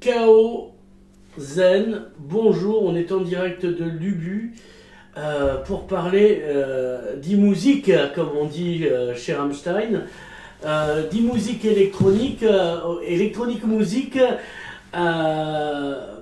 Chaos Zen, bonjour, on est en direct de Lubu pour parler d'e-musique, comme on dit chez Rammstein, d'e-musique électronique, électronique musique,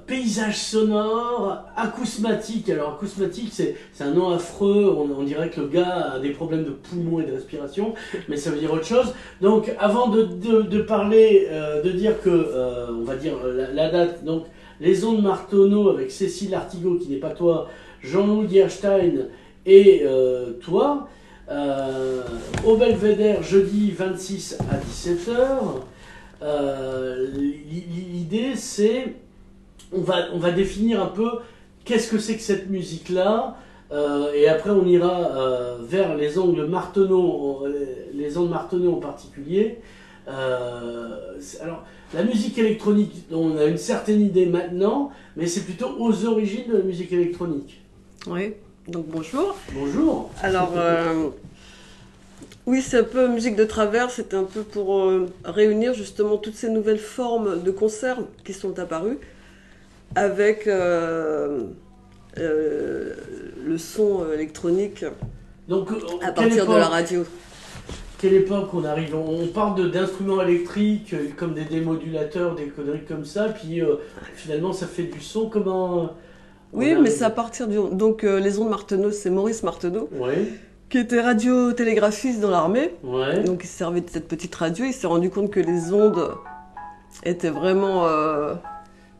paysage sonore, acousmatique. Alors acousmatique, c'est un nom affreux, on dirait que le gars a des problèmes de poumons et de respiration, mais ça veut dire autre chose. Donc avant de parler, de dire que, on va dire la date, donc les ondes Martonneau avec Cécile Artigot, qui n'est pas toi, Jean-Loup Dierstein et toi, au Belvédère, jeudi 26 à 17h. L'idée c'est, on va définir un peu qu'est-ce que c'est que cette musique-là, et après on ira vers les ondes Martonneau, en particulier. Alors, la musique électronique, on a une certaine idée maintenant, mais c'est plutôt aux origines de la musique électronique. Oui, donc bonjour. Bonjour. Alors, oui, c'est un peu musique de travers, c'est un peu pour réunir justement toutes ces nouvelles formes de concerts qui sont apparues avec le son électronique Donc, à partir de la radio. Quelle époque on arrive? On parle d'instruments électriques comme des démodulateurs, des conneries comme ça, puis finalement ça fait du son. Comment Oui, mais c'est à partir du... Donc les ondes Martonneau, c'est Maurice Martonneau, qui était radiotélégraphiste dans l'armée. Donc il servait de cette petite radio, il s'est rendu compte que les ondes étaient vraiment...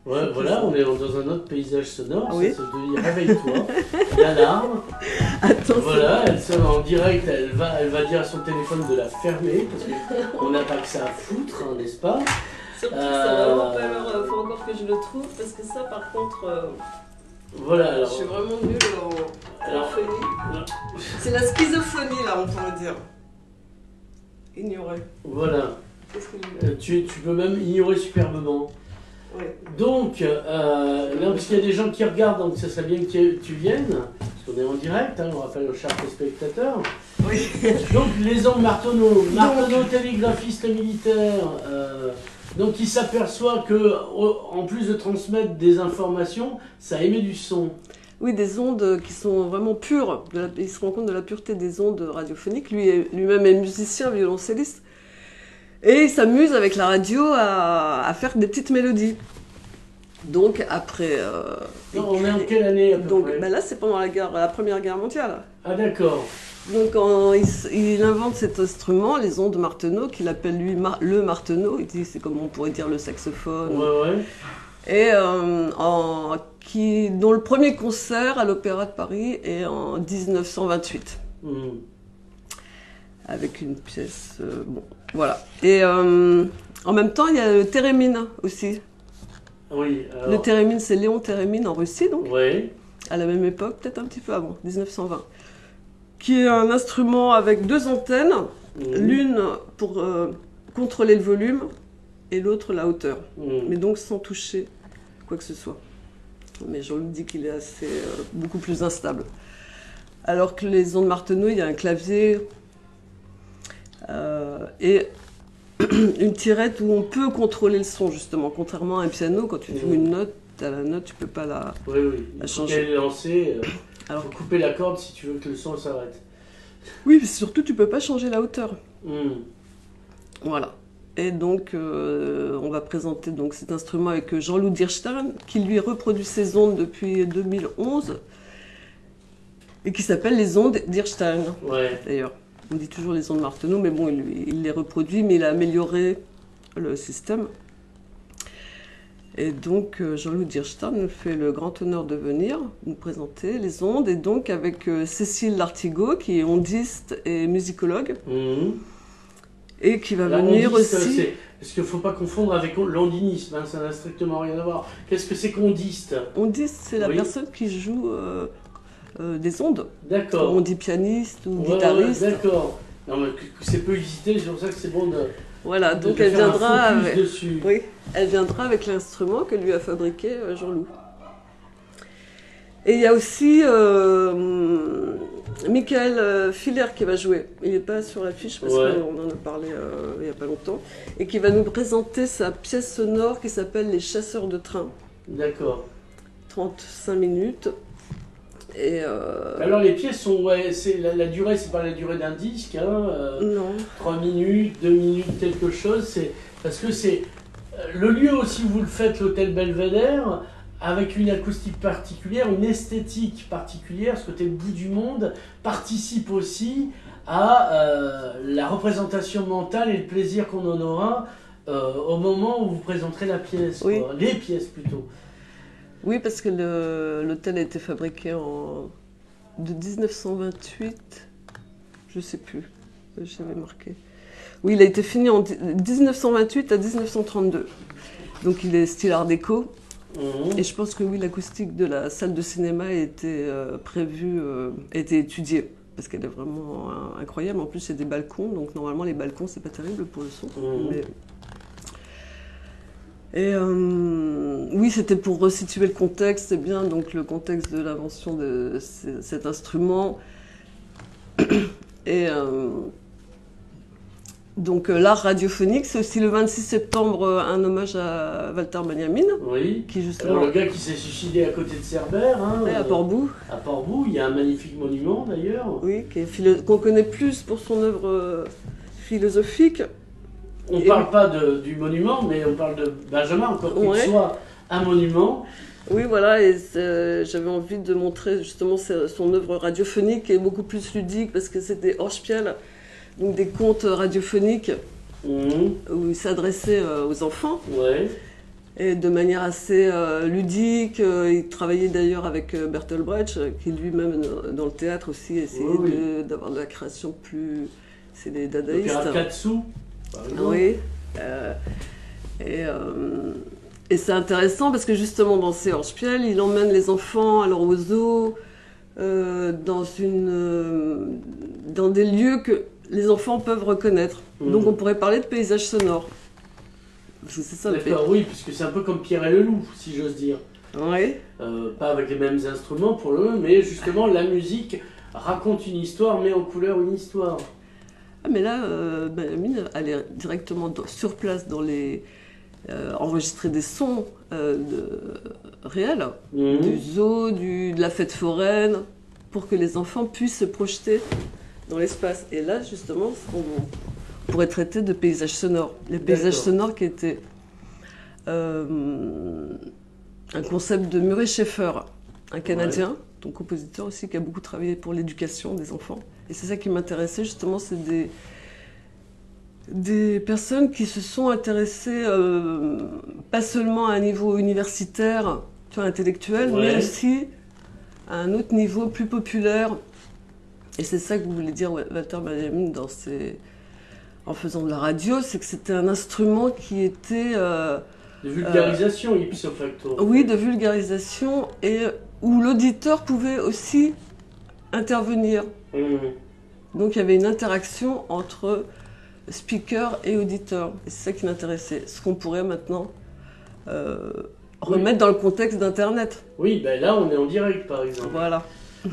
voilà, on est dans un autre paysage sonore, oui. Ça se dit réveille-toi, l'alarme. Attends, voilà, elle sonne en direct, elle va dire à son téléphone de la fermer, parce qu'on n'a pas que ça à foutre, hein, n'est-ce pas? Surtout que ça n'a vraiment pas l'heure, faut encore que je le trouve, parce que ça par contre, voilà, alors, je suis vraiment nulle en phonie. C'est la schizophrenie là, on pourrait dire. Ignorer. Voilà. Qu'est-ce que Tu peux même ignorer superbement. Ouais. Donc, là, parce qu'il y a des gens qui regardent, donc ça serait bien que tu viennes, parce qu'on est en direct, hein, on rappelle aux chers spectateurs. Oui. Donc, les ondes Martonneau, télégraphiste militaire, donc il s'aperçoit que, en plus de transmettre des informations, ça émet du son. Oui, des ondes qui sont vraiment pures. Il se rend compte de la pureté des ondes radiophoniques. Lui-même est musicien, violoncelliste. Et il s'amuse avec la radio à faire des petites mélodies. Donc après... on est en quelle année à peu près? Là, c'est pendant la Première Guerre mondiale. Ah d'accord. Donc il invente cet instrument, les ondes Martonneau, qu'il appelle lui le Martonneau. Il dit c'est comme on pourrait dire le saxophone. Et dont le premier concert à l'Opéra de Paris est en 1928. Avec une pièce... bon, voilà. Et en même temps, il y a le thérémine aussi. Oui. Alors... Le thérémine, c'est Léon Thérémine en Russie, donc. Oui. À la même époque, peut-être un petit peu avant, 1920. Qui est un instrument avec deux antennes, l'une pour contrôler le volume et l'autre la hauteur. Mais donc sans toucher quoi que ce soit. Mais je vous dis qu'il est assez, beaucoup plus instable. Alors que les ondes Martonneau, il y a un clavier et une tirette où on peut contrôler le son, justement. Contrairement à un piano, quand tu joues une note, à la note, tu peux pas la changer. Quand elle est lancée, alors faut couper la corde si tu veux que le son s'arrête. Oui, mais surtout, tu peux pas changer la hauteur. Voilà. Et donc, on va présenter donc, cet instrument avec Jean-Loup Dierstein, qui lui reproduit ses ondes depuis 2011, et qui s'appelle les ondes Dierstein, d'ailleurs. On dit toujours les ondes Martonneau, mais bon, il les reproduit, mais il a amélioré le système. Et donc, Jean-Loup Dierstein nous fait le grand honneur de venir nous présenter les ondes, et donc avec Cécile Artigot, qui est ondiste et musicologue. Et qui va venir aussi... Parce qu'il ne faut pas confondre avec l'ondinisme, hein, ça n'a strictement rien à voir. Qu'est-ce que c'est qu'ondiste? Ondiste, c'est la personne qui joue des ondes. D'accord. On dit pianiste ou guitariste. D'accord. C'est peu hésité, c'est pour ça que c'est bon de... Voilà, donc elle viendra avec l'instrument que lui a fabriqué Jean-Loup. Et il y a aussi Michael Filler qui va jouer. Il n'est pas sur l'affiche parce qu'on en a parlé il n'y a pas longtemps. Et qui va nous présenter sa pièce sonore qui s'appelle Les Chasseurs de train. D'accord. 35 minutes. Et alors les pièces sont, c'est la durée, c'est pas la durée d'un disque, hein, non. 3 minutes, 2 minutes, quelque chose, c'est parce que c'est le lieu aussi où vous le faites, l'hôtel Belvédère, avec une acoustique particulière, une esthétique particulière, ce côté le bout du monde, participe aussi à la représentation mentale et le plaisir qu'on en aura au moment où vous présenterez la pièce, oui. Les pièces plutôt. Oui, parce que l'hôtel a été fabriqué de 1928, je ne sais plus, j'avais marqué. Oui, il a été fini en 1928 à 1932, donc il est style art déco. Et je pense que oui, l'acoustique de la salle de cinéma a été prévue, a été étudiée, parce qu'elle est vraiment incroyable. En plus, il y a des balcons, donc normalement les balcons, c'est pas terrible pour le son. Mais... Et oui, c'était pour resituer le contexte, c'est bien, donc le contexte de l'invention de cet instrument. Et donc l'art radiophonique, c'est aussi le 26 septembre un hommage à Walter Benjamin. Oui, qui justement... alors le gars qui s'est suicidé à côté de Cerbère. Hein, à Port-Bou. À Port-Bou, il y a un magnifique monument d'ailleurs. Oui, qu'on connaît plus pour son œuvre philosophique. On ne parle pas du monument, mais on parle de Benjamin, encore qu'il soit un monument. Oui, voilà, et j'avais envie de montrer justement son œuvre radiophonique qui est beaucoup plus ludique parce que c'est des Hörspiel, donc des contes radiophoniques où il s'adressait aux enfants. Ouais. Et de manière assez ludique. Il travaillait d'ailleurs avec Bertolt Brecht, qui lui-même dans le théâtre aussi essayait d'avoir de la création plus... C'est des dadaïstes. Le Pirate Katsu. Oui. Et c'est intéressant parce que justement dans ces Hörspiel, il emmène les enfants alors au zoo, dans des lieux que les enfants peuvent reconnaître. Donc on pourrait parler de paysage sonore. C'est ça le fait. D'accord, oui, puisque c'est un peu comme Pierre et le Loup, si j'ose dire. Oui. Pas avec les mêmes instruments pour le moment, mais justement la musique raconte une histoire, met en couleur une histoire. Ah, mais là, Benjamin allait directement sur place dans enregistrer des sons réels, du zoo, de la fête foraine, pour que les enfants puissent se projeter dans l'espace. Et là, justement, on pourrait traiter de paysages sonores. Les paysages sonores qui étaient un concept de Murray Schafer, un Canadien, donc compositeur aussi, qui a beaucoup travaillé pour l'éducation des enfants. Et c'est ça qui m'intéressait, justement, c'est des personnes qui se sont intéressées pas seulement à un niveau universitaire, tu vois, intellectuel, mais aussi à un autre niveau plus populaire. Et c'est ça que vous voulez dire, Walter Benjamin, en faisant de la radio, c'est que c'était un instrument qui était... de vulgarisation, ipso facto. Oui, de vulgarisation, et où l'auditeur pouvait aussi intervenir. Donc il y avait une interaction entre speaker et auditeur. Et c'est ça qui m'intéressait. Ce qu'on pourrait maintenant remettre dans le contexte d'Internet. Oui, ben là on est en direct par exemple. Voilà.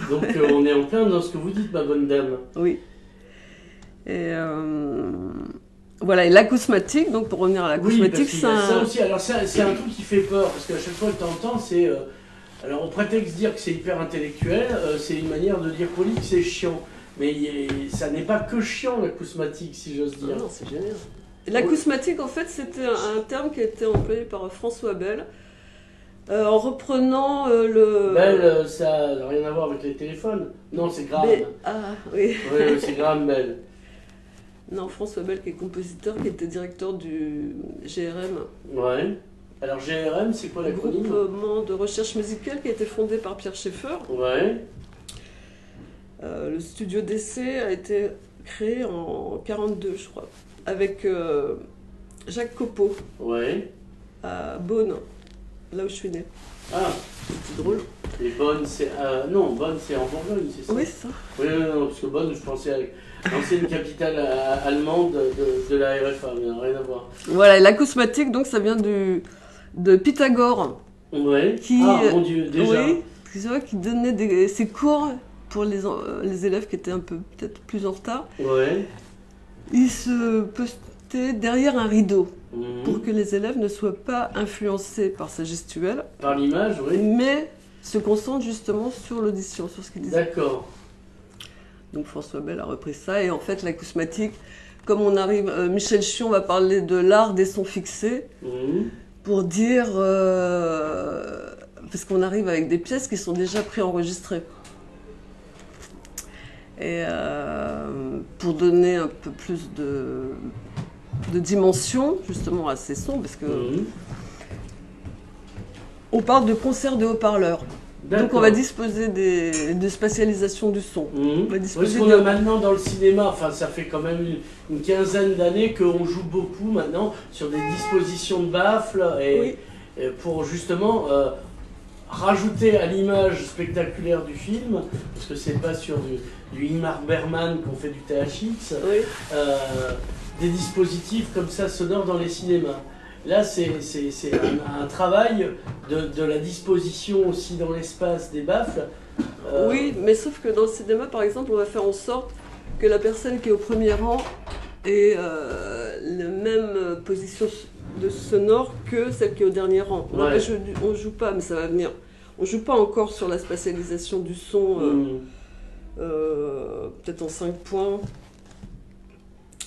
Donc on est en plein dans ce que vous dites, ma bonne dame. Oui. Et voilà, et l'acousmatique, donc pour revenir à l'acousmatique, c'est ça aussi. Alors c'est un truc qui fait peur, parce qu'à chaque fois que tu entends, c'est... alors on prétexte dire que c'est hyper intellectuel, c'est une manière de dire poli que c'est chiant. Mais ça n'est pas que chiant l'acousmatique, si j'ose dire. Non, c'est génial. L'acousmatique, en fait, c'était un terme qui a été employé par François Bell, en reprenant le... Bell, ça n'a rien à voir avec les téléphones. Non, c'est Graham. Ah, oui. Oui, c'est Graham Bell. Non, François Bell, qui est compositeur, qui était directeur du GRM. Ouais. Alors GRM, c'est quoi l'acronyme ? Groupement de recherche musicale qui a été fondé par Pierre Schaeffer. Ouais. Le studio d'essai a été créé en 1942, je crois, avec Jacques Copeau. Ouais. À Beaune, là où je suis née. Ah, c'est drôle. Et Bonn, c'est... non, Bonn, c'est en Bourgogne, c'est ça ? Oui, c'est ça. Oui, non, parce que Bonn, je pensais à l'ancienne capitale allemande de la RFA, mais rien à voir. Voilà, et l'acousmatique, donc, ça vient de Pythagore. Ouais. Qui, ah, mon Dieu, déjà. Oui, qui donnait ses cours pour les élèves qui étaient un peu peut-être plus en retard, Ouais. ils se postaient derrière un rideau Mhm. pour que les élèves ne soient pas influencés par sa gestuelle, Par l'image, oui. mais se concentrent justement sur l'audition, sur ce qu'ils disaient. D'accord. Donc François Bell a repris ça, et en fait l'acousmatique, comme on arrive, Michel Chion va parler de l'art des sons fixés, Mhm. pour dire, parce qu'on arrive avec des pièces qui sont déjà préenregistrées. Et pour donner un peu plus de dimension justement à ces sons, parce que Mhm. on parle de concert de haut-parleurs. Donc on D'accord. va disposer de spatialisation du son. Mhm. On va disposer Parce qu'on de- a maintenant dans le cinéma, enfin ça fait quand même une quinzaine d'années qu'on joue beaucoup maintenant sur des dispositions de baffles Oui. et pour justement rajouter à l'image spectaculaire du film, parce que c'est pas sur du Ingmar Bergman qu'on fait du THX, Oui. des dispositifs comme ça sonores dans les cinémas. Là, c'est un travail de la disposition aussi dans l'espace des baffles. Oui, mais sauf que dans le cinéma, par exemple, on va faire en sorte que la personne qui est au premier rang ait la même position de sonore que celle qui est au dernier rang. Non, Ouais. mais on joue pas, mais ça va venir. On joue pas encore sur la spatialisation du son, peut-être en 5 points.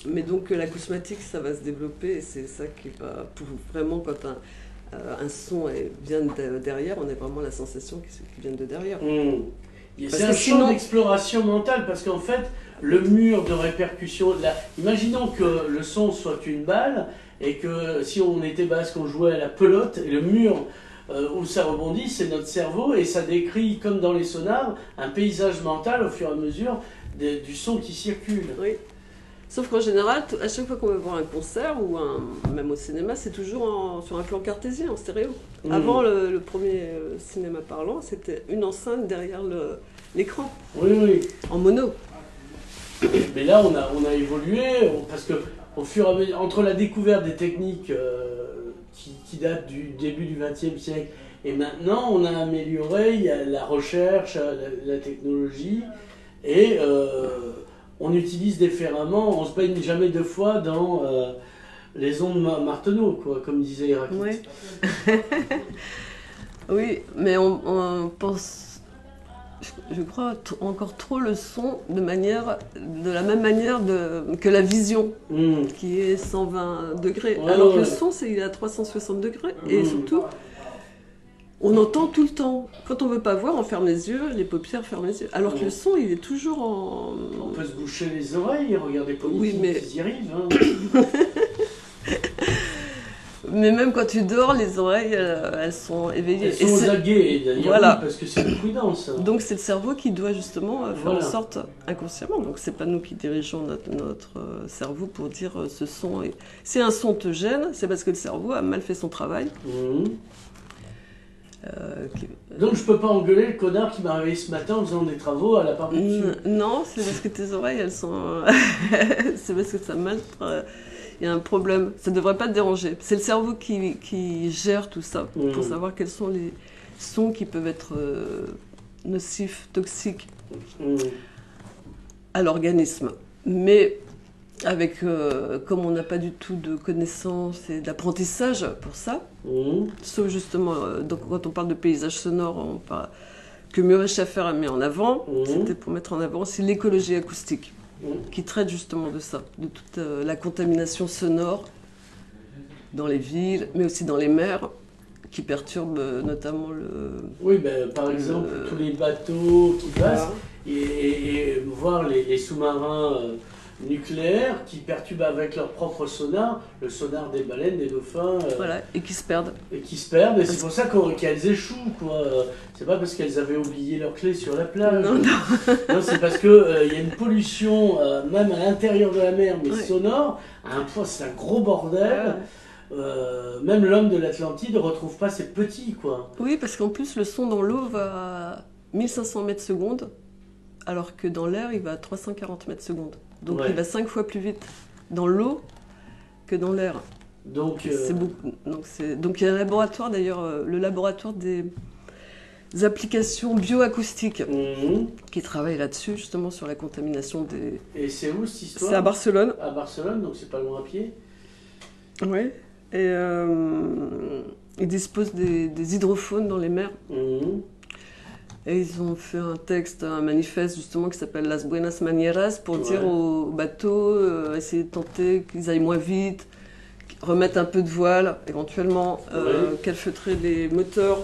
Mais donc l'acousmatique, ça va se développer, et c'est ça qui va pour vraiment, quand un son vient de derrière, on a vraiment la sensation qu'il vient de derrière. C'est Parce un que champ sinon- d'exploration mentale parce qu'en fait, le mur de répercussion, imaginons que le son soit une balle et que si on était basque, on jouait à la pelote et le mur où ça rebondit, c'est notre cerveau et ça décrit, comme dans les sonars, un paysage mental au fur et à mesure du son qui circule. Oui. Sauf qu'en général, à chaque fois qu'on va voir un concert, ou même au cinéma, c'est toujours sur un plan cartésien, en stéréo. Avant, le premier cinéma parlant, c'était une enceinte derrière l'écran, Oui, oui. en mono. Mais là, on a évolué parce que au fur et à mesure, entre la découverte des techniques qui datent du début du XXe siècle et maintenant, on a amélioré, il y a la recherche, la technologie et on utilise différemment, on se baigne jamais deux fois dans les ondes Marteneau, quoi, comme disait Héraclite. Oui. Oui, mais on pense, je crois, encore trop le son de la même manière que la vision, qui est 120 degrés. Ouais, Alors ouais, que le ouais. son, il est à 360 degrés. Et surtout, on entend tout le temps. Quand on veut pas voir, on ferme les yeux, les paupières ferment les yeux. Alors que le son, il est toujours en... On peut se boucher les oreilles, regarder Politique, Oui, mais- ils y arrivent. Hein. Mais même quand tu dors, les oreilles, elles sont éveillées. Elles sont aux c'est- aguets, d'ailleurs, Voilà. oui, parce que c'est une prudence. Donc c'est le cerveau qui doit justement faire Voilà. en sorte inconsciemment. Donc c'est pas nous qui dirigeons notre cerveau pour dire ce son. Si un son te gêne, c'est parce que le cerveau a mal fait son travail. Mhm. Euh, qui- Donc je peux pas engueuler le connard qui m'a réveillé ce matin en faisant des travaux à la part du dessus. Non, c'est parce que tes oreilles, elles sont. C'est parce que ça a mal. Il y a un problème. Ça ne devrait pas te déranger. C'est le cerveau qui gère tout ça pour savoir quels sont les sons qui peuvent être nocifs, toxiques à l'organisme. Mais avec, comme on n'a pas du tout de connaissances et d'apprentissage pour ça, sauf justement, donc quand on parle de paysage sonore, on parle, que Murray Schaeffer a mis en avant, c'était pour mettre en avant aussi l'écologie acoustique, qui traite justement de ça, de toute la contamination sonore dans les villes, mais aussi dans les mers, qui perturbe notamment le... Oui, ben, par exemple, tous les bateaux qui passent, Voilà. et voir les sous-marins nucléaires qui perturbent avec leur propre sonar, le sonar des baleines, des dauphins, Voilà, et qui se perdent. et qui se perdent, et c'est pour ça qu'elles échouent, quoi. C'est pas parce qu'elles avaient oublié leurs clés sur la plage. Non, Non, c'est parce que y a une pollution, même à l'intérieur de la mer, mais Ouais. sonore, à un point, c'est un gros bordel. Même l'homme de l'Atlantide ne retrouve pas ses petits, quoi. Oui, parce qu'en plus, le son dans l'eau va à 1500 mètres secondes, alors que dans l'air, il va à 340 mètres secondes. Donc Ouais. il va 5 fois plus vite dans l'eau que dans l'air. Donc, C'est beaucoup. Donc il y a un laboratoire, d'ailleurs, le laboratoire applications bioacoustiques Mhm. qui travaillent là-dessus, justement, sur la contamination des... Et c'est où cette histoire? C'est à Barcelone. À Barcelone, donc c'est pas loin à pied. Ouais. Et ils disposent des hydrophones dans les mers. Mhm. Et ils ont fait un texte, un manifeste justement qui s'appelle Las Buenas Manieras pour dire aux bateaux, essayer de tenter qu'ils aillent moins vite, remettre un peu de voile, éventuellement calfeutrer les moteurs,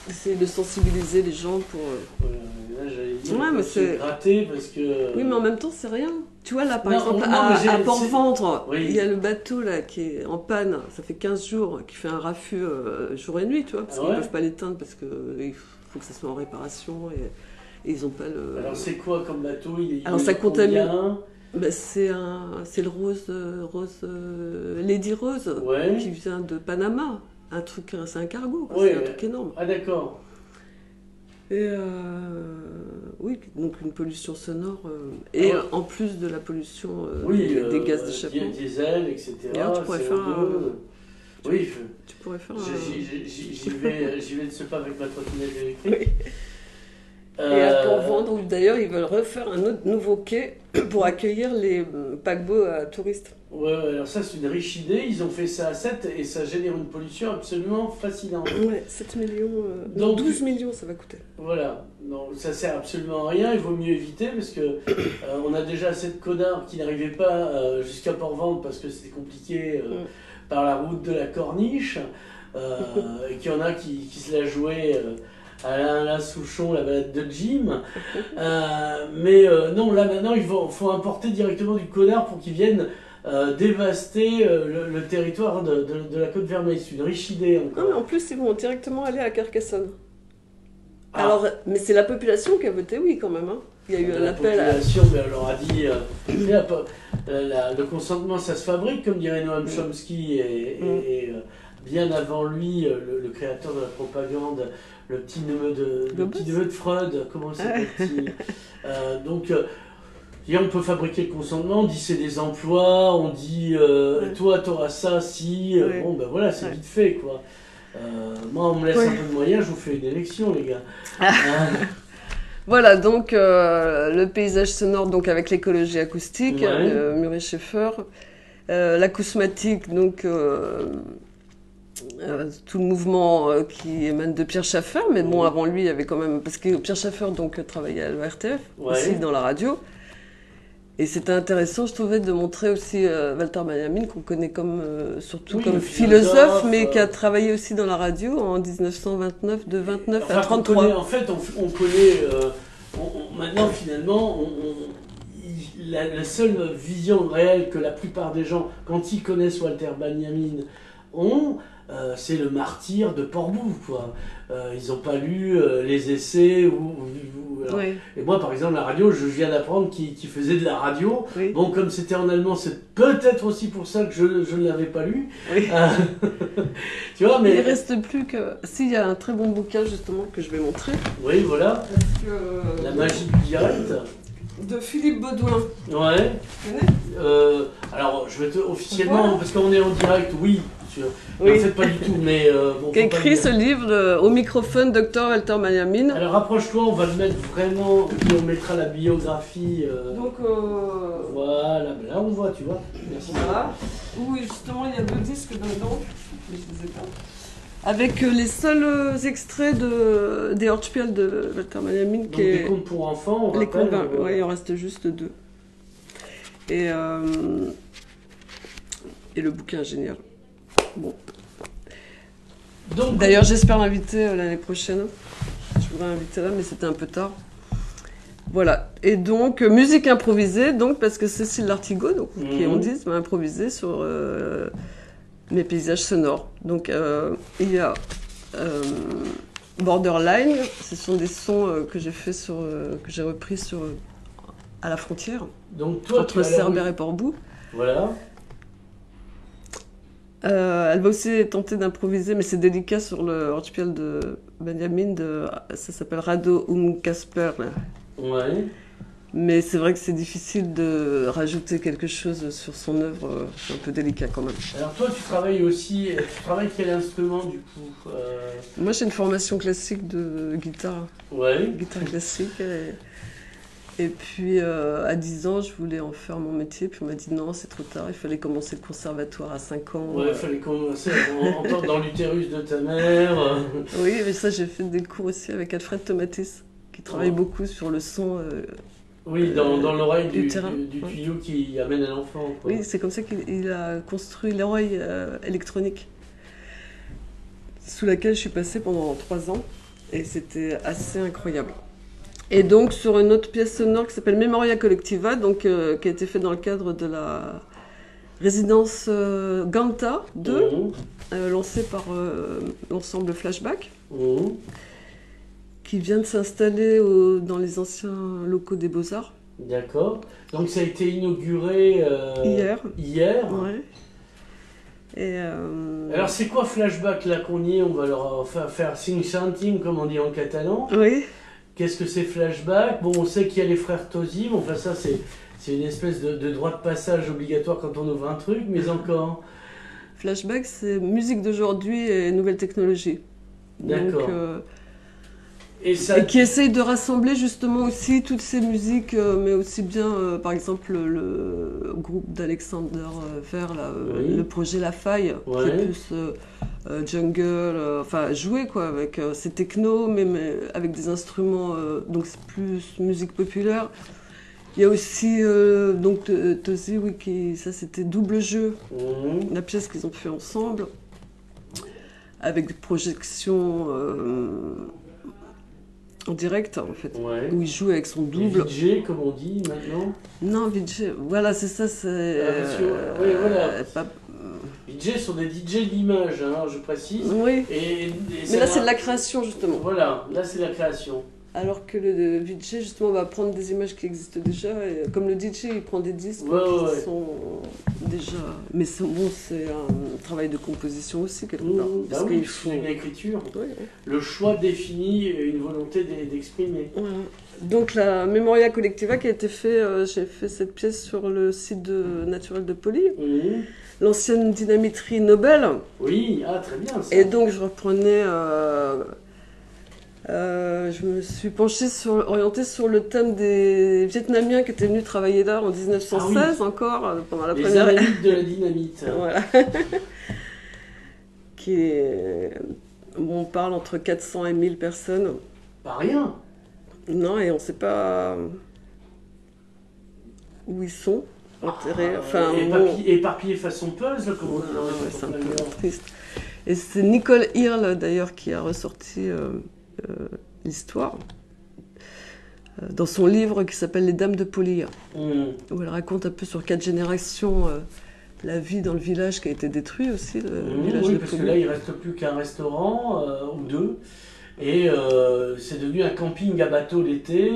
essayer de sensibiliser les gens pour... Là, j'allais dire, Ouais, mais c'est gratter parce que... Oui, mais en même temps, c'est rien. Tu vois, là, par Non, exemple, non, mais à Port-Ventre, Oui. il y a le bateau là qui est en panne, ça fait 15 jours, qui fait un raffut jour et nuit, tu vois, parce qu'ils ne peuvent pas l'éteindre parce qu'il faut que ça soit en réparation et ils n'ont pas le... Alors, c'est quoi comme bateau? Alors, ça contamine... Ben, c'est le rose Lady Rose, qui vient de Panama. C'est un cargo, c'est un truc énorme. Ah, d'accord. Et oui, donc une pollution sonore, et en plus de la pollution des gaz d'échappement. Diesel, etc. D'ailleurs, tu pourrais faire Oui, tu pourrais faire j'y vais de ce pas avec ma trottinette électrique. Oui. Et à Port-Ventre, où d'ailleurs ils veulent refaire un autre nouveau quai pour accueillir les paquebots à touristes. Ouais, alors ça c'est une riche idée, ils ont fait ça à 7 et ça génère une pollution absolument fascinante. Ouais, 7 millions, donc 12 millions ça va coûter. Voilà, donc ça sert absolument à rien, il vaut mieux éviter parce que on a déjà assez de connards qui n'arrivaient pas jusqu'à Port-Ventre parce que c'était compliqué par la route de la Corniche, et qu'il y en a qui se la jouaient... Alain Souchon, la balade de Jim. Mais non, là maintenant, il faut importer directement du connard pour qu'il vienne dévaster le territoire de la Côte Vermeille. C'est une riche idée encore. Non, mais en plus, ils vont directement aller à Carcassonne. Alors, mais c'est la population qui a voté oui quand même. Hein. Il y a eu un appel à... La population, mais elle leur a dit... le consentement, ça se fabrique, comme dirait Noam Chomsky, et bien avant lui, le créateur de la propagande, le petit neveu de Freud, comment s'appelle-t-il? Donc, on peut fabriquer le consentement, on dit c'est des emplois, on dit toi t'auras ça, si, bon ben voilà, c'est vite fait quoi. Moi on me laisse un peu de moyens, je vous fais une élection les gars. Voilà, donc le paysage sonore donc avec l'écologie acoustique, Murray Schaeffer, l'acousmatique, donc tout le mouvement qui émane de Pierre Schaeffer, mais bon, avant lui, il y avait quand même... Parce que Pierre Schaeffer donc, travaillait à l'ORTF, aussi dans la radio. Et c'était intéressant, je trouvais, de montrer aussi Walter Benjamin, qu'on connaît surtout comme philosophe, mais qui a travaillé aussi dans la radio en 1929, de 29 à 33. On connaît... maintenant, finalement, la seule vision réelle que la plupart des gens, quand ils connaissent Walter Benjamin, ont... c'est le martyr de Port-Bouv, quoi. Ils n'ont pas lu les essais Et moi, par exemple, la radio, je viens d'apprendre qu'il faisait de la radio. Oui. Bon, comme c'était en allemand, c'est peut-être aussi pour ça que je ne l'avais pas lu. Oui. Tu vois, mais... Il ne reste plus que... Si, il y a un très bon bouquin, justement, que je vais montrer. Oui, voilà. La magie du direct. De Philippe Baudouin. Ouais. Tu connais alors, je vais officiellement, parce qu'on est en direct, oui. En fait, pas du tout, mais... qui a écrit ce livre au microphone, Dr Walter Benjamin. Alors, rapproche-toi, on va le mettre vraiment, puis on mettra la biographie. Donc, voilà, là on voit, tu vois. Merci. Voilà. Où justement, il y a 2 disques dedans, mais je les ai pas. Avec les seuls extraits des Hörspiel de Walter Benjamin. Donc, des contes pour enfants, on rappelle. Oui, il en reste juste 2. Et le bouquin est génial. Bon. D'ailleurs, j'espère l'inviter l'année prochaine. Je voudrais l'inviter là, mais c'était un peu tard. Voilà. Et donc, musique improvisée, donc, parce que Cécile Lartigot, donc, qui on dit, m'a improvisé sur mes paysages sonores. Donc, il y a Borderline, ce sont des sons que j'ai fait que j'ai repris à la frontière, donc, toi, entre Cerbère et Port-Bouv. Voilà. Elle va aussi tenter d'improviser, mais c'est délicat sur le Hörspiel de Benjamin, ça s'appelle Rado Kasper. Ouais. Mais c'est vrai que c'est difficile de rajouter quelque chose sur son œuvre, c'est un peu délicat quand même. Alors toi, tu travailles aussi, tu travailles quel instrument du coup Moi j'ai une formation classique de guitare, Ouais. guitare classique. Et puis à 10 ans, je voulais en faire mon métier, puis on m'a dit non, c'est trop tard, il fallait commencer le conservatoire à 5 ans. Ouais, il fallait commencer encore dans l'utérus de ta mère. Oui, mais ça j'ai fait des cours aussi avec Alfred Tomatis, qui travaille beaucoup sur le son. Oui, dans l'oreille du ouais. tuyau qui amène à l'enfant. Oui, c'est comme ça qu'il a construit l'oreille électronique, sous laquelle je suis passée pendant 3 ans, et c'était assez incroyable. Et donc sur une autre pièce sonore qui s'appelle Memoria Collectiva, donc, qui a été faite dans le cadre de la résidence Ganta 2, lancée par l'ensemble Flashback, qui vient de s'installer dans les anciens locaux des Beaux-Arts. D'accord. Donc ça a été inauguré Hier. Ouais. Et alors c'est quoi Flashback là qu'on y est? On va leur faire sing chanting comme on dit en catalan. Oui. Qu'est-ce que c'est Flashback? Bon, on sait qu'il y a les frères Tosi, mais enfin ça c'est une espèce de droit de passage obligatoire quand on ouvre un truc, mais encore. Flashback, c'est musique d'aujourd'hui et nouvelles technologies. D'accord. Et qui essaye de rassembler justement aussi toutes ces musiques, mais aussi bien, par exemple, le groupe d'Alexander Ver, le projet La Faille, qui est plus jungle, enfin jouer quoi, avec c'est techno, mais avec des instruments, donc c'est plus musique populaire. Il y a aussi donc Tosi, oui, ça c'était Double Jeu, la pièce qu'ils ont fait ensemble, avec des projections en direct en fait, où il joue avec son double. VJ comme on dit maintenant. Non, VJ, voilà, c'est ça, c'est. Oui, voilà. VJ sont des DJ d'image, hein, je précise. Oui. Mais là, c'est de la création justement. Voilà, là c'est de la création. Alors que le VJ justement va prendre des images qui existent déjà, et comme le DJ il prend des disques qui sont déjà. Mais bon, c'est un travail de composition aussi quelque part. Parce qu'il faut une écriture. Le choix définit une volonté d'exprimer. Voilà. Donc la Memoria Collectiva qui a été fait, j'ai fait cette pièce sur le site naturel de Poly. L'ancienne dynamiterie Nobel. Oui, très bien ça. Et donc je reprenais. Je me suis penchée orientée sur le thème des Vietnamiens qui étaient venus travailler là en 1916 encore, pendant la première ère de la dynamite. Voilà. On parle entre 400 et 1000 personnes. Pas rien. Non, et on ne sait pas où ils sont enterrés. Éparpillés façon puzzle, comme on dit dans les c'est un peu triste. Et c'est Nicole Earle d'ailleurs qui a ressorti l'histoire dans son livre qui s'appelle Les Dames de Poly, où elle raconte un peu sur 4 générations la vie dans le village qui a été détruit aussi, le village de parce Poly. Que là il ne reste plus qu'un restaurant ou deux, et c'est devenu un camping à bateau l'été.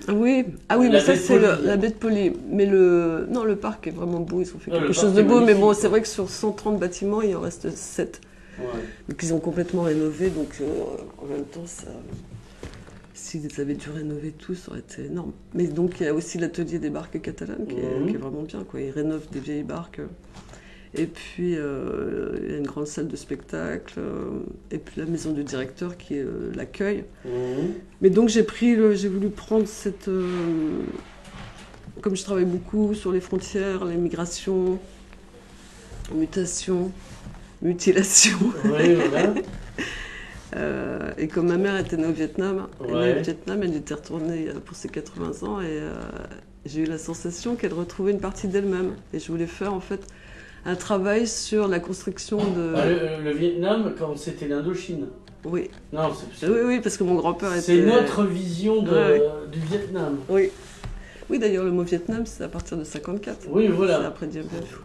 Oui, mais ça c'est la baie de Poly. Mais le parc est vraiment beau, ils ont fait quelque chose de beau, mais bon, c'est vrai que sur 130 bâtiments, il en reste 7. Donc ils ont complètement rénové, donc en même temps, s'ils avaient dû rénover tout, ça aurait été énorme. Mais donc il y a aussi l'atelier des barques catalanes qui est vraiment bien, quoi. Ils rénovent des vieilles barques. Et puis il y a une grande salle de spectacle, et puis la maison du directeur qui est l'accueil. Mais donc j'ai voulu prendre cette... comme je travaille beaucoup sur les frontières, les migrations, mutations, mutilation. Oui, voilà. Et comme ma mère était née au Vietnam, elle était retournée pour ses 80 ans et j'ai eu la sensation qu'elle retrouvait une partie d'elle-même. Et je voulais faire en fait un travail sur la construction de... le Vietnam, quand c'était l'Indochine. Oui. Non, oui, parce que mon grand-père était... C'est notre vision du Vietnam. Oui. Oui, d'ailleurs, le mot Vietnam, c'est à partir de 54. Oui, voilà. C'est après Dien Bien Phu.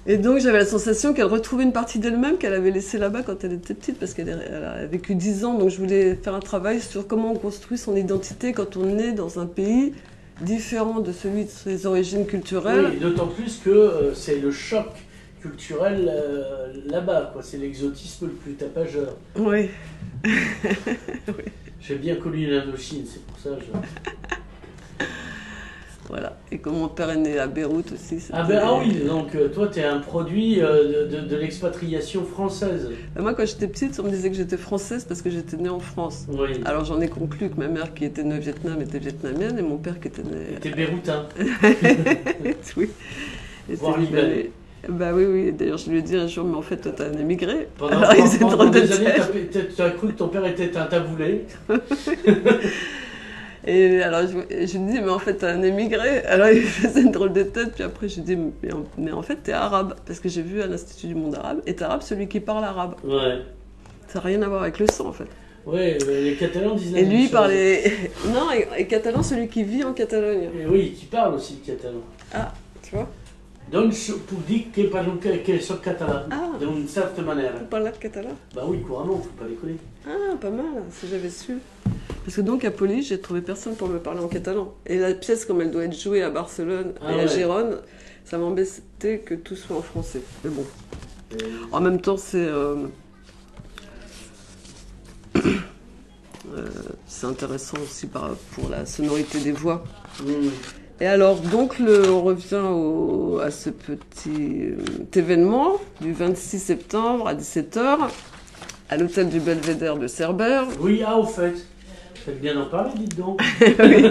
Et donc j'avais la sensation qu'elle retrouvait une partie d'elle-même qu'elle avait laissée là-bas quand elle était petite, parce qu'elle a vécu 10 ans, donc je voulais faire un travail sur comment on construit son identité quand on est dans un pays différent de celui de ses origines culturelles. Oui, d'autant plus que c'est le choc culturel là-bas, quoi. C'est l'exotisme le plus tapageur. Oui. J'ai bien connu l'Indochine, c'est pour ça que je... Voilà. Et comme mon père est né à Beyrouth aussi. Ah oui, donc toi tu es un produit de l'expatriation française. Moi quand j'étais petite, on me disait que j'étais française parce que j'étais née en France. Oui. Alors j'en ai conclu que ma mère qui était née au Vietnam était vietnamienne et mon père qui était né... Était béroutin. Oui. Voire libanais. Bah oui, d'ailleurs je lui ai dit un jour, mais en fait toi t'es un émigré. Pendant des années, tu as cru que ton père était un taboulé. Et alors je lui dis, mais en fait t'es un émigré. Alors il faisait une drôle de tête, puis après je lui dis, mais en fait t'es arabe. Parce que j'ai vu à l'Institut du monde arabe, est arabe celui qui parle arabe. Ouais. Ça n'a rien à voir avec le sang en fait. Ouais, les Catalans disent la Et même lui il chose. parlait... Non, et catalan celui qui vit en Catalogne. Et oui, qui parle aussi le catalan. Ah, tu vois. Donc, pour dire qu'ils sont catalans, Ah. d'une certaine manière. Vous parlez catalan? Bah oui, couramment, faut pas déconner. Ah, pas mal, si j'avais su. Parce que donc à Poli, j'ai trouvé personne pour me parler en catalan. Et la pièce, comme elle doit être jouée à Barcelone et à Gérone, ça m'embêtait que tout soit en français. Mais bon. En même temps, c'est intéressant aussi pour la sonorité des voix. Et alors, donc, on revient à ce petit événement du 26 septembre à 17h à l'hôtel du Belvédère de Cerbère. Oui, au fait. Faites bien d'en parler, dites donc. Oui.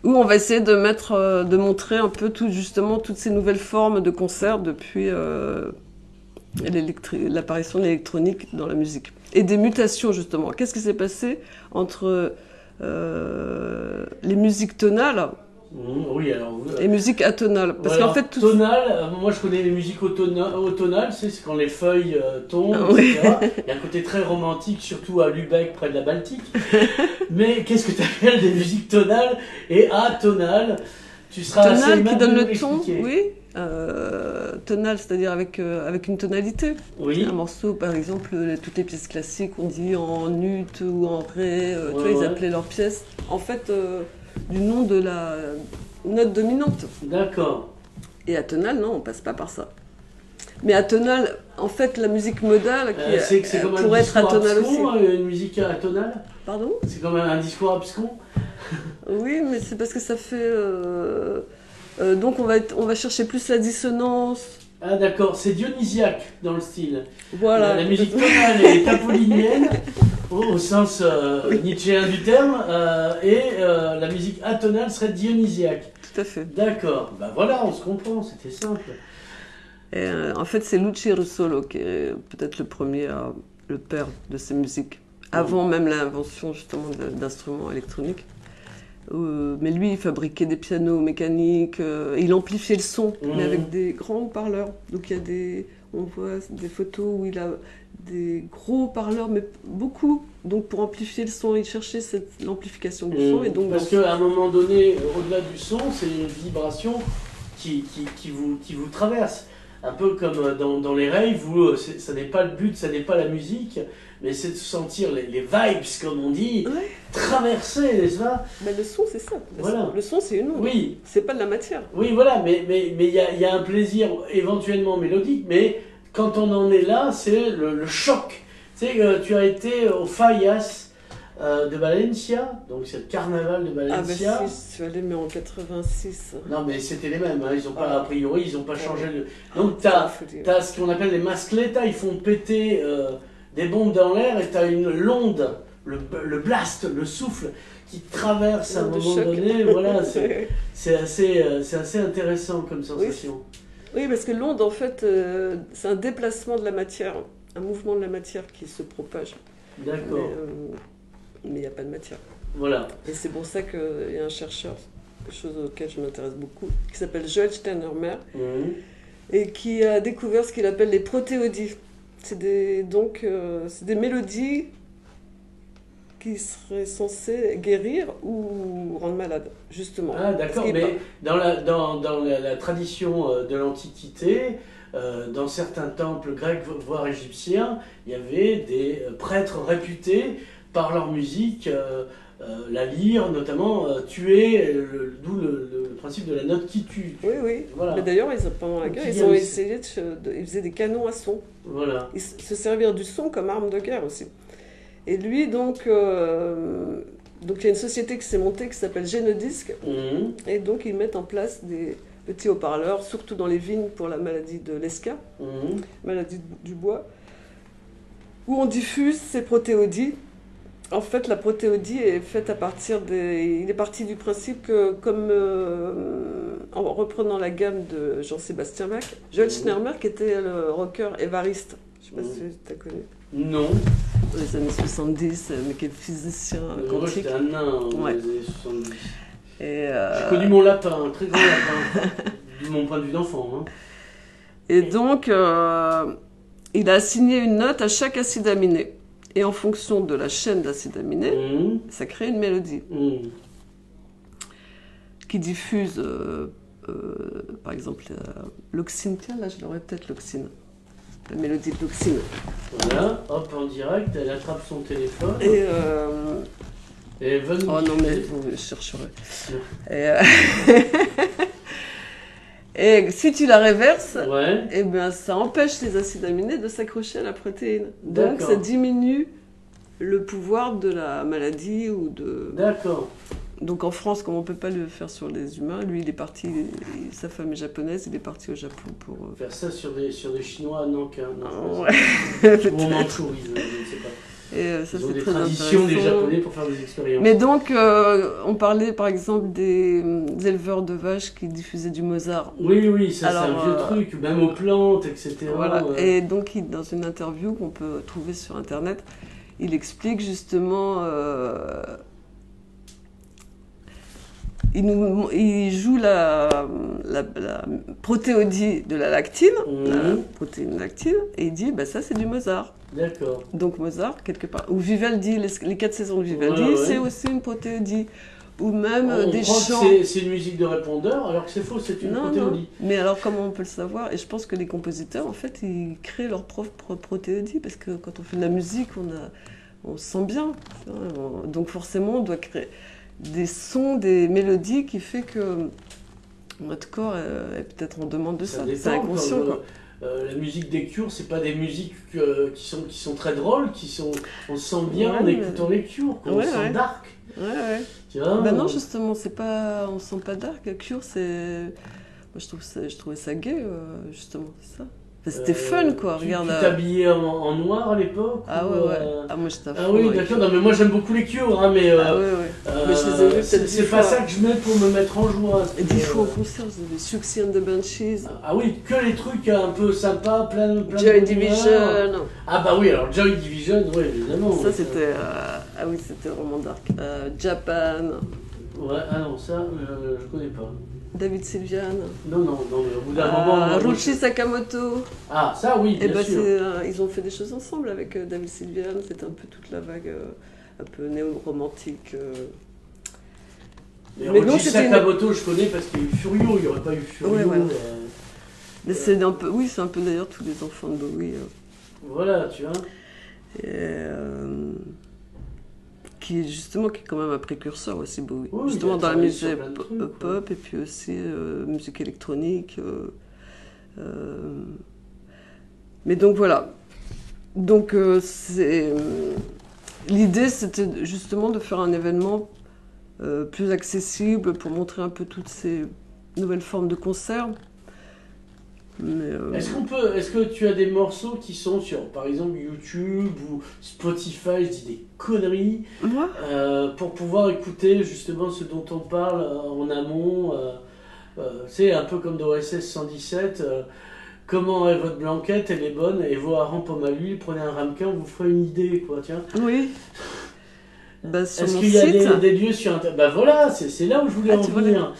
Où on va essayer de montrer un peu justement toutes ces nouvelles formes de concerts depuis l'apparition de l'électronique dans la musique. Et des mutations, justement. Qu'est-ce qui s'est passé entre les musiques tonales et musiques atonales? Parce qu'en fait, tonales, moi je connais les musiques automnales, c'est quand les feuilles tombent, etc. Il y a un côté très romantique, surtout à Lübeck, près de la Baltique. Mais qu'est-ce que tu appelles des musiques tonales et atonales? Tu seras tonal assez qui donne le ton, l'expliquer. oui. Tonal, c'est-à-dire avec une tonalité. Oui. Un morceau, par exemple, toutes les pièces classiques, on dit en ut ou en ré, tu vois, ils appelaient leurs pièces, en fait, du nom de la note dominante. D'accord. Et atonal, non, on passe pas par ça. Mais atonal, en fait, la musique modale, c'est comme pourrait être atonale aussi. Une musique atonale. Pardon? C'est quand même un discours abscon. Oui, mais c'est parce que ça fait... donc on va chercher plus la dissonance. Ah d'accord, c'est dionysiaque dans le style. Voilà. La musique tonale est apollinienne, au sens nietzschéen du terme, et la musique atonale serait dionysiaque. Tout à fait. D'accord, bah voilà, on se comprend, c'était simple. Et, en fait, c'est Luci Russolo qui est peut-être le père de ces musiques, avant même l'invention justement d'instruments électroniques. Mais lui, il fabriquait des pianos mécaniques, il amplifiait le son, mais avec des grands haut-parleurs. Donc on voit des photos où il a des gros haut-parleurs, mais beaucoup. Donc pour amplifier le son, il cherchait l'amplification du son. Et donc, parce qu'à un moment donné, au-delà du son, c'est une vibration qui vous traverse. Un peu comme dans les raves, où ça n'est pas le but, ça n'est pas la musique, mais c'est de sentir les vibes, comme on dit, traverser, n'est-ce pas? Mais le son, c'est ça. Voilà. Le son, c'est une onde. Oui. C'est pas de la matière. Oui, voilà, mais il y a un plaisir éventuellement mélodique, mais quand on en est là, c'est le choc. Tu sais, tu as été au Fallas de Valencia, donc c'est le carnaval de Valencia. Ah ben si, je suis allée, mais en 86. Non, mais c'était les mêmes, hein. Ils ont pas, a priori, ils n'ont pas changé. Donc tu as ce qu'on appelle les mascletas, ils font péter des bombes dans l'air et tu as une l'onde, le blast, le souffle qui traverse à un moment donné. Voilà, c'est assez intéressant comme sensation. Oui, parce que l'onde, en fait, c'est un déplacement de la matière, un mouvement de la matière qui se propage. D'accord. Mais il n'y a pas de matière. Voilà. Et c'est pour ça qu'il y a un chercheur, quelque chose auquel je m'intéresse beaucoup, qui s'appelle Joel Steinermer, et qui a découvert ce qu'il appelle les protéodies. C'est des mélodies qui seraient censées guérir ou rendre malade, justement. Ah d'accord, mais dans la tradition de l'Antiquité, dans certains temples grecs, voire égyptiens, il y avait des prêtres réputés par leur musique la lire, notamment tuer, d'où le principe de la note qui tue. Oui, oui. Voilà. Mais d'ailleurs, pendant la guerre, ils ont essayé ils faisaient des canons à son. Voilà. Ils se servirent du son comme arme de guerre aussi. Et lui, donc il y a une société qui s'est montée qui s'appelle Genodisc. Et donc, ils mettent en place des petits haut-parleurs, surtout dans les vignes pour la maladie de l'ESCA, maladie du bois, où on diffuse ces protéodies. En fait, la protéodie est faite à partir des... Il est parti du principe que, comme en reprenant la gamme de Jean-Sébastien Bach, Joël Schnermerck était le rocker évariste. Je ne sais pas si tu as connu. Non. Dans les années 70, mais qui est physicien quantique. Moi, j'étais un nain dans les années 70. J'ai connu mon lapin, un très grand lapin, de mon point de vue d'enfant. Hein. Et donc, il a assigné une note à chaque acide aminé. Et en fonction de la chaîne d'acides aminés, ça crée une mélodie qui diffuse, par exemple, l'oxine. Tiens, là, je l'aurais peut-être l'oxine. La mélodie de l'oxine. Voilà, hop, en direct, elle attrape son téléphone. Et elle va nous oh non, mais vous chercherez. Et si tu la réverses, eh ben, ça empêche les acides aminés de s'accrocher à la protéine. Donc ça diminue le pouvoir de la maladie ou de... D'accord. Donc en France, comme on ne peut pas le faire sur les humains, lui il est parti, sa femme est japonaise, il est parti au Japon pour... Faire ça sur des Chinois, non, ouais. Ou en Mandchourie, je ne sais pas. Et ça, ils ont c'est des très traditions des intéressant. Japonais pour faire des expériences. Mais donc, on parlait par exemple des éleveurs de vaches qui diffusaient du Mozart. Oui, ça c'est un vieux truc, même aux plantes, etc. Voilà. Et donc, dans une interview qu'on peut trouver sur Internet, il explique justement... il joue la protéodie de la lactine, la protéine lactine, et il dit, bah, ça c'est du Mozart. D'accord. Donc Mozart, quelque part. Ou Vivaldi, les 4 saisons de Vivaldi, c'est aussi une protéodie. Ou même des chants. C'est une musique de répondeur, alors que c'est faux, c'est une protéodie. Non. Mais alors comment on peut le savoir? Et je pense que les compositeurs, en fait, ils créent leur propre protéodie, parce que quand on fait de la musique, on se sent bien. Donc forcément, on doit créer des sons, des mélodies qui fait que notre corps est peut-être en demande de ça. C'est inconscient, quoi. La musique des Cures, c'est pas des musiques qui sont très drôles, on se sent bien en écoutant les Cures, on se sent dark. Tu vois, non, justement, c'est pas, on se sent pas dark. Cure, c'est, moi je trouvais ça gay, justement, c'est ça. C'était fun, quoi. Regarde. Tu t'habillais en noir à l'époque? Ah ouais. Ah, moi j'étais à fond. Ah oui, d'accord. Non, mais moi j'aime beaucoup les Cures, hein, mais. Mais je les ai vus peut-être. C'est pas ça que je mets pour me mettre en joie. Et 10 fois en concert, vous avez Siouxsie and the Banshees. Ah oui, que les trucs un peu sympas, plein de. Joy Division. Ah bah oui, alors Joy Division, oui, évidemment. Ça c'était. Ah oui, c'était vraiment dark. Japan. Ouais, ah non, ça, je connais pas. David Sylvian. Non, mais au bout d'un moment... Ruchi Sakamoto. Ah, ça oui, bien sûr. Ils ont fait des choses ensemble avec David Sylvian, c'était un peu toute la vague un peu néo-romantique. Mais Ruchi Sakamoto, je connais parce qu'il y a eu Furio, il n'y aurait pas eu Furio. Ouais, voilà. Mais c'est un peu, oui, c'est un peu d'ailleurs tous les enfants de Bowie. Voilà, tu vois. Qui est quand même un précurseur aussi, Bowie. Oui, justement dans la musique pop et puis aussi musique électronique. Mais donc voilà. Donc l'idée c'était justement de faire un événement plus accessible pour montrer un peu toutes ces nouvelles formes de concerts. Est-ce que tu as des morceaux qui sont sur, par exemple, YouTube ou Spotify, je dis des conneries, pour pouvoir écouter justement ce dont on parle en amont, c'est un peu comme dans OSS 117, comment est votre blanquette, elle est bonne, et vos harengs pomme à l'huile, prenez un ramequin, vous ferez une idée, quoi, tiens. Oui. Est-ce qu'il y a des lieux sur Internet? Bah voilà, c'est là où je voulais en venir.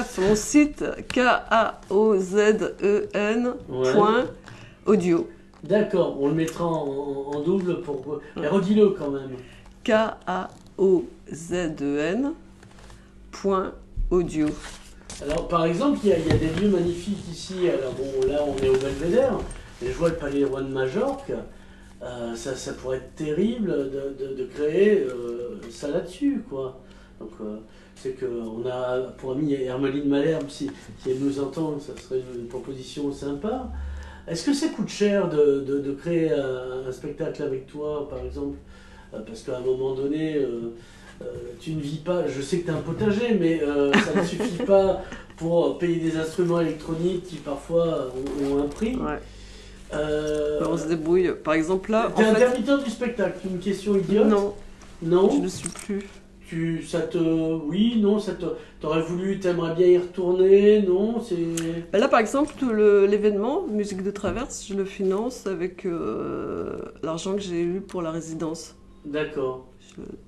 Sur mon site, kaozen.audio. D'accord, on le mettra en double pour... Mais redis-le quand même. kaozen.audio. Alors par exemple, il y a des lieux magnifiques ici. Alors bon, là on est au Belvédère, mais je vois le Palais des Rois de Majorque. ça pourrait être terrible de créer ça là-dessus, quoi. Donc, c'est qu'on a pour ami Hermeline Malherbe, si elle nous entend, ça serait une proposition sympa. Est-ce que ça coûte cher de créer un spectacle avec toi, par exemple? Parce qu'à un moment donné, tu ne vis pas, je sais que tu as un potager, mais ça ne suffit pas pour payer des instruments électroniques qui parfois ont un prix. Ouais. On se débrouille. Par exemple là... T'es intermittent du spectacle, une question idiote? Non. Non. Je ne suis plus. Oui, non, t'aurais voulu, t'aimerais bien y retourner, non, Ben là, par exemple, l'événement Musique de Traverse, je le finance avec l'argent que j'ai eu pour la résidence. D'accord.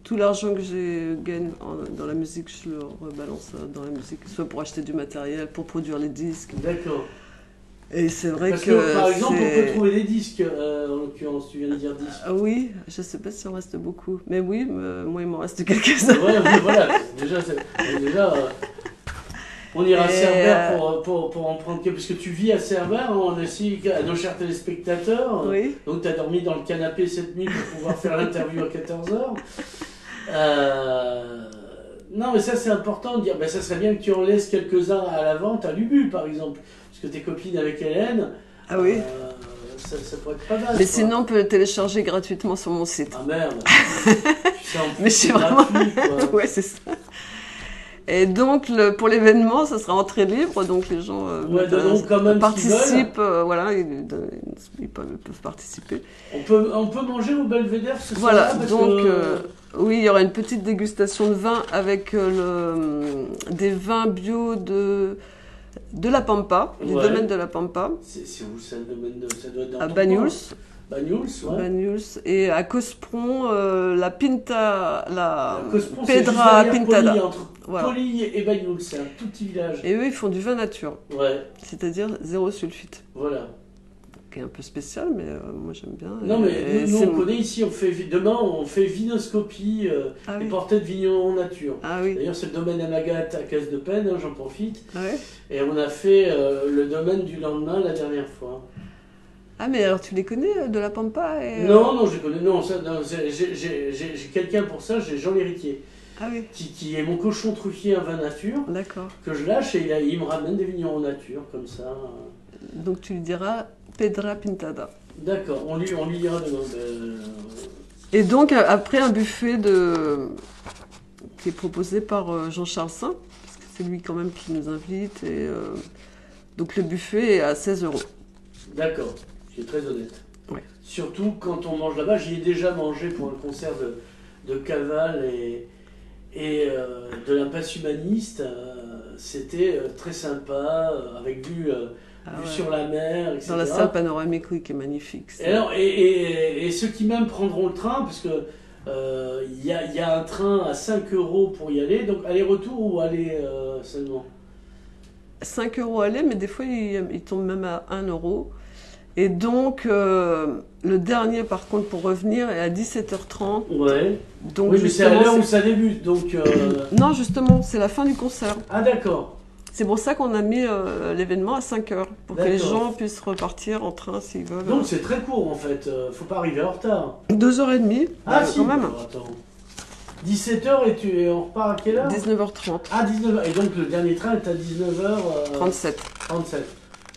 Tout l'argent que j'ai gagné dans la musique, je le rebalance dans la musique, soit pour acheter du matériel, pour produire les disques. D'accord. Et c'est vrai Parce que par exemple, on peut trouver des disques, en l'occurrence, tu viens de dire disques. Ah oui, je sais pas s'il en reste beaucoup. Mais oui, moi il m'en reste quelques-uns. Ouais, mais voilà, déjà on ira à Cerbère pour en prendre quelques. Parce que tu vis à Cerbère, hein, on a aussi à nos chers téléspectateurs. Oui. Donc tu as dormi dans le canapé cette nuit pour pouvoir faire l'interview à 14h. Non, mais ça c'est important de dire, ben, ça serait bien que tu en laisses quelques-uns à la vente à l'Ubu par exemple. Parce que tes copines avec Hélène, ah oui. Ça pourrait être pas mal. Mais sinon, on peut le télécharger gratuitement sur mon site. Ah merde. Tu sais, en plus, mais c'est vraiment... gratuit, quoi. Ouais, c'est ça. Et donc, pour l'événement, ça sera entrée libre, donc les gens quand même participent, voilà, ils peuvent participer. On peut manger au Belvédère ce soir. Voilà, donc oui, il y aura une petite dégustation de vin avec des vins bio de la Pampa, du domaine de la Pampa. C'est où ça, le domaine ça doit être dans à Banyuls. Banyuls, ouais. Banyuls. Et à Cospron, la Pinta, la Cospron, Pedra Pintada. Poli, entre Poli et Banyuls, c'est un tout petit village. Et eux, ils font du vin nature. Ouais. C'est-à-dire zéro sulfite. Voilà. Qui est un peu spécial, mais moi j'aime bien. Non, mais nous on connaît ici, demain on fait vinoscopie et portée de vignerons en nature. Ah oui. D'ailleurs, c'est le domaine Amagat à Caisse de Peine, hein, j'en profite. Ah ouais. Et on a fait le domaine du lendemain la dernière fois. Ah, mais alors tu les connais, de la Pampa Non, je connais. Non, j'ai quelqu'un pour ça, j'ai Jean l'héritier. Ah oui. Qui est mon cochon truffier à vin nature. D'accord. Que je lâche et il me ramène des vignerons en nature, comme ça. Donc tu lui diras Pedra Pintada. D'accord, on lui dira demain. Et donc, après un buffet qui est proposé par Jean-Charles Saint, parce que c'est lui quand même qui nous invite. Et, donc le buffet est à 16 €. D'accord. Qui est très honnête. Ouais. Surtout quand on mange là-bas, j'y ai déjà mangé pour un concert de Caval et de l'impasse humaniste. C'était très sympa, avec vue sur la mer, etc. Dans la salle panoramique, oui, qui est magnifique. Et ceux qui même prendront le train, parce que il y a un train à 5 € pour y aller, donc aller-retour ou aller seulement 5 € aller, mais des fois il tombe même à 1 €. Et donc, le dernier, par contre, pour revenir, est à 17h30. Ouais. Donc, oui, mais c'est à l'heure où ça débute, donc... Non, justement, c'est la fin du concert. Ah, d'accord. C'est pour ça qu'on a mis l'événement à 5 h, pour que les gens puissent repartir en train s'ils veulent. Donc, c'est très court, en fait. Faut pas arriver en retard. 2h30, si, quand même. Attends. 17h et on repart à quelle heure? 19h30. Ah, 19h. Et donc, le dernier train est à 19h... 37.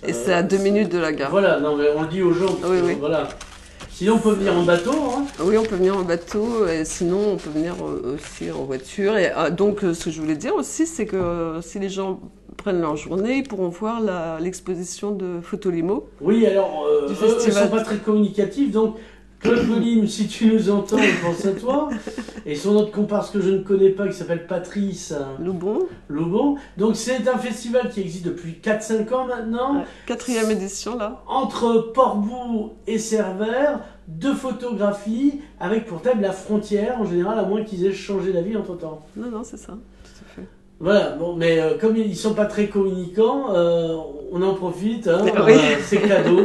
Et c'est à 2 minutes de la gare. Voilà, non, mais on le dit aux gens. Oui. Voilà. Sinon, on peut venir en bateau. Hein. Oui, on peut venir en bateau. Et sinon, on peut venir aussi en voiture. Et donc, ce que je voulais dire aussi, c'est que si les gens prennent leur journée, ils pourront voir l'exposition de Photolimo. Oui, alors, eux, ils ne sont pas très communicatifs. Donc, Claude Polim, si tu nous entends, on pense à toi. Et son autre comparse que je ne connais pas, qui s'appelle Patrice Loubon. Donc c'est un festival qui existe depuis 4-5 ans maintenant. Ouais, 4e édition là. Entre Portbou et Cerbère, de photographie, avec pour thème la frontière, en général, à moins qu'ils aient changé d'avis entre temps. Non, c'est ça, tout à fait. Voilà, bon, mais comme ils ne sont pas très communicants, on en profite, hein, oui. C'est cadeau.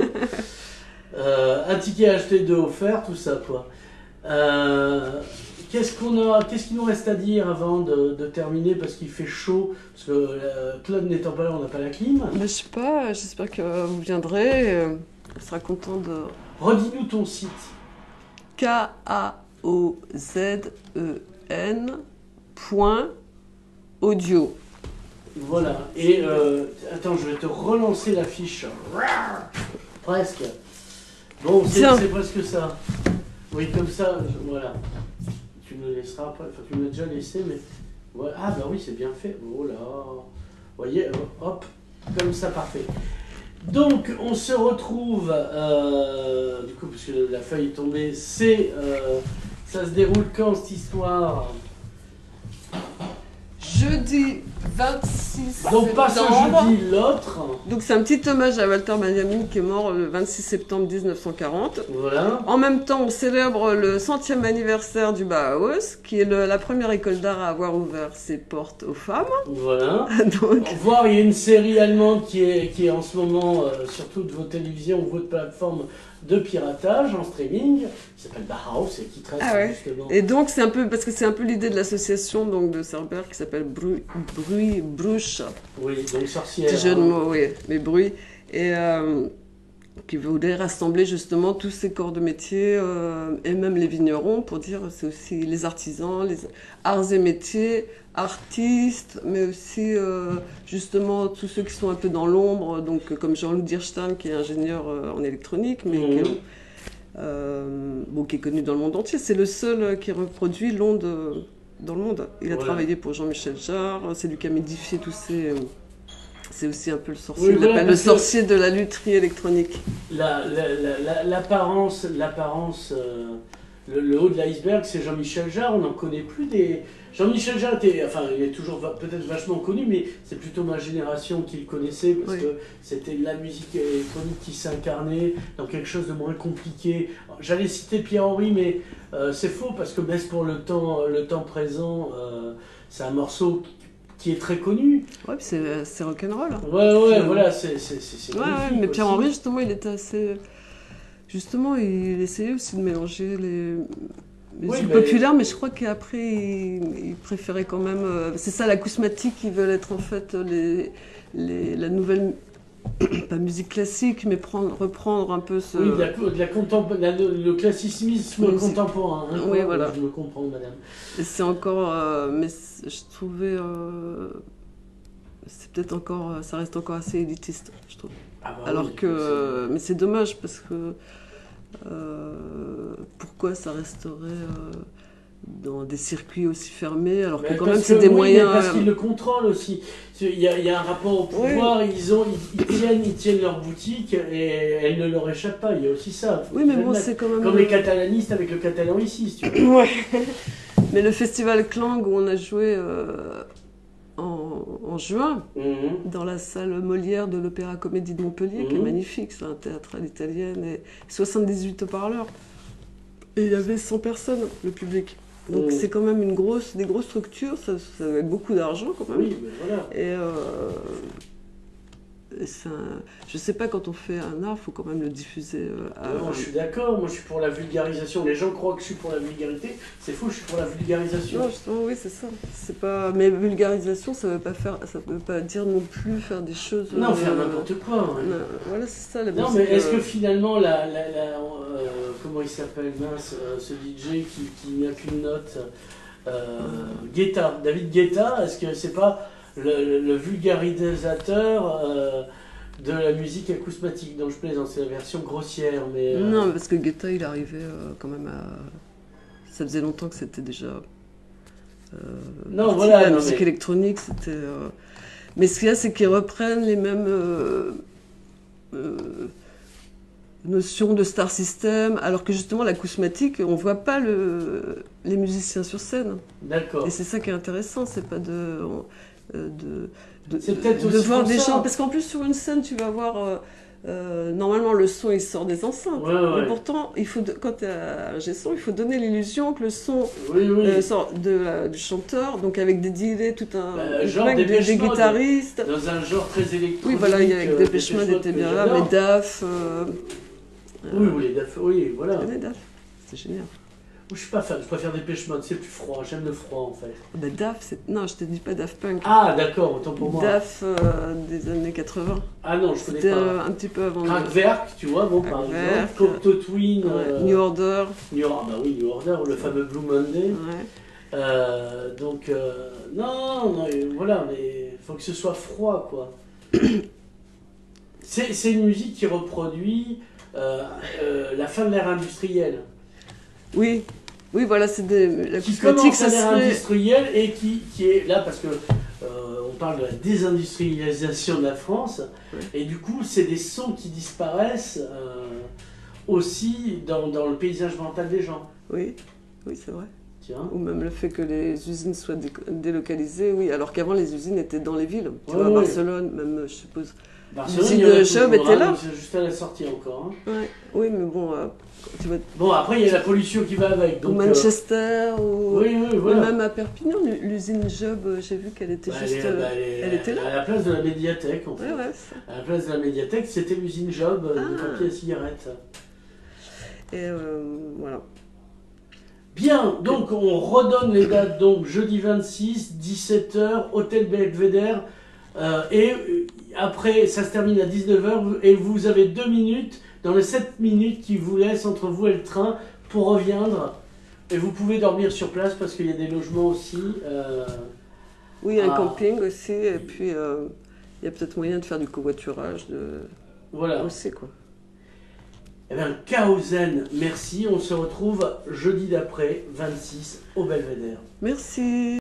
Un ticket acheté, 2 offerts, tout ça quoi. Qu'est-ce qu'il nous reste à dire avant de terminer parce qu'il fait chaud, parce que Claude n'étant pas là, on n'a pas la clim. Mais je sais pas, j'espère que vous viendrez, on sera content de... Redis-nous ton site. KAOZEN.audio. Voilà. Et attends, je vais te relancer la fiche. Presque. Bon, c'est presque ça. Oui, comme ça, voilà. Tu me le laisseras après. Enfin, tu me l'as déjà laissé, mais... Ouais. Ah, bah oui, c'est bien fait. Oh là. Vous voyez, hop, comme ça, parfait. Donc, on se retrouve, du coup, puisque la feuille est tombée, ça se déroule quand, cette histoire? Jeudi 26 Donc, pas ce septembre. jeudi, l'autre. Donc, c'est un petit hommage à Walter Benjamin qui est mort le 26 septembre 1940. Voilà. En même temps, on célèbre le 100e anniversaire du Bauhaus, qui est la première école d'art à avoir ouvert ses portes aux femmes. Voilà. Donc... Voir, il y a une série allemande qui est en ce moment sur toutes vos télévisions ou votre plateforme de piratage en streaming, qui s'appelle Bauhaus et qui traite justement. Et donc c'est un peu parce que c'est un peu l'idée de l'association donc de Cerber qui s'appelle Bruch. Oui, donc sorcière. Petit jeu de mots, oui, mais bruit et qui voulait rassembler justement tous ces corps de métier et même les vignerons pour dire c'est aussi les artisans, les arts et métiers, artistes, mais aussi justement tous ceux qui sont un peu dans l'ombre, donc comme Jean-Loup Dirstein qui est ingénieur en électronique, mais qui est connu dans le monde entier. C'est le seul qui reproduit l'onde dans le monde. Il a travaillé pour Jean-Michel Jarre, c'est lui qui a modifié tous ces... C'est aussi un peu le sorcier, il l'appelle le sorcier de la lutherie électronique. L'apparence, le haut de l'iceberg, c'est Jean-Michel Jarre, on n'en connaît plus des... Jean-Michel Jarre il est toujours peut-être vachement connu, mais c'est plutôt ma génération qui le connaissait, parce que c'était la musique électronique qui s'incarnait dans quelque chose de moins compliqué. J'allais citer Pierre-Henry, mais c'est faux, parce que Messe pour le temps présent, c'est un morceau qui est très connu. Ouais, c'est rock'n'roll. Ouais, voilà, c'est magnifique. Mais Pierre-Henry, justement, il était assez... Justement, il essayait aussi de mélanger les musiques populaires, mais je crois qu'après, il préférait quand même... c'est ça, l'acousmatique, ils veulent être en fait la nouvelle... pas musique classique, mais reprendre un peu ce... Oui, le classicisme contemporain. Hein, oui, voilà. Je me comprends, madame. Et c'est encore... mais je trouvais... c'est peut-être encore... ça reste encore assez élitiste, je trouve. Ah bah alors oui, que... Mais c'est dommage, parce que... pourquoi ça resterait... dans des circuits aussi fermés, alors que quand même c'est des moyens... Parce qu'ils le contrôlent aussi. Il y a un rapport au pouvoir, ils tiennent leur boutique et elle ne leur échappe pas, il y a aussi ça. Oui, mais bon, c'est quand même... Comme les catalanistes avec le catalan ici, si tu veux. Ouais. Mais le festival Clang où on a joué en juin, dans la salle Molière de l'Opéra Comédie de Montpellier, qui est magnifique, c'est un théâtre à l'italienne, et 78 haut-parleurs. Et il y avait 100 personnes, le public. Donc c'est quand même des grosses structures, ça avec beaucoup d'argent quand même. Oui, mais voilà. Et je sais pas, quand on fait un art, il faut quand même le diffuser. Non, je suis d'accord, moi je suis pour la vulgarisation. Les gens croient que je suis pour la vulgarité, c'est faux, je suis pour la vulgarisation. Non, justement, oui, c'est ça. Mais vulgarisation, ça veut pas dire non plus faire des choses... Non, faire n'importe quoi. Ouais. Voilà, c'est ça la musique. Non, mais est-ce que finalement, comment il s'appelle, ce DJ qui n'a qu'une note, David Guetta, est-ce que c'est pas le vulgarisateur de la musique acousmatique dont je plaisante? C'est la version grossière, mais... Non, parce que Guetta, il arrivait quand même à... Ça faisait longtemps que c'était déjà... non, voilà. La musique électronique, c'était... Mais ce qu'il y a, c'est qu'ils reprennent les mêmes notions de star system, alors que justement, l'acousmatique, on voit pas les musiciens sur scène. D'accord. Et c'est ça qui est intéressant, c'est pas de voir des gens, parce qu'en plus sur une scène tu vas voir normalement le son il sort des enceintes, mais pourtant quand tu as un G-son, il faut donner l'illusion que le son sort du chanteur, donc avec des délais, tout un genre des guitaristes dans un genre très électronique. Oui, voilà, avec Dépêche Mode était bien là, mais DAF oui, les DAF, oui, voilà. Les DAF, c'est génial. Je suis pas fan, je préfère Depeche Mode, c'est plus froid, j'aime le froid en fait. Bah, non, je te dis pas Daft Punk. Ah d'accord, autant pour moi. Daft des années 80. Ah non, je connais C'était pas. un petit peu avant. Kraftwerk, tu vois, bon par exemple. Cocteau Twin. New Order. Bah oui, New Order, le fameux Blue Monday. Ouais. Non, voilà, mais il faut que ce soit froid quoi. C'est une musique qui reproduit la fin de l'ère industrielle. Oui, voilà, c'est la Qui cosmétique, commence ça à l'ère serait... industrielle et qui est là parce que on parle de la désindustrialisation de la France, et du coup c'est des sons qui disparaissent aussi dans le paysage mental des gens. Oui, c'est vrai. Tiens. Ou même le fait que les usines soient délocalisées, oui, alors qu'avant les usines étaient dans les villes. Tu vois, à Barcelone, même, je suppose. L'usine de Job était là. C'est juste à la sortie encore. Hein. Ouais. Oui, mais bon, tu vois... Bon, après il y a la pollution qui va avec. Donc, ou Manchester, ou voilà. même à Perpignan, l'usine Job, j'ai vu qu'elle était juste... elle était là. À la place de la médiathèque, en fait. Ouais, à la place de la médiathèque, c'était l'usine Job de papier à cigarettes. Et voilà. Bien, donc on redonne les dates, donc jeudi 26, 17h, Hôtel Belvédère, et après ça se termine à 19h, et vous avez 2 minutes, dans les 7 minutes qui vous laissent entre vous et le train, pour reviendre, et vous pouvez dormir sur place parce qu'il y a des logements aussi. Oui, un camping aussi, et puis il y a peut-être moyen de faire du covoiturage voilà. Aussi, quoi. Eh bien, Chaosen, merci. On se retrouve jeudi d'après, 26, au Belvédère. Merci.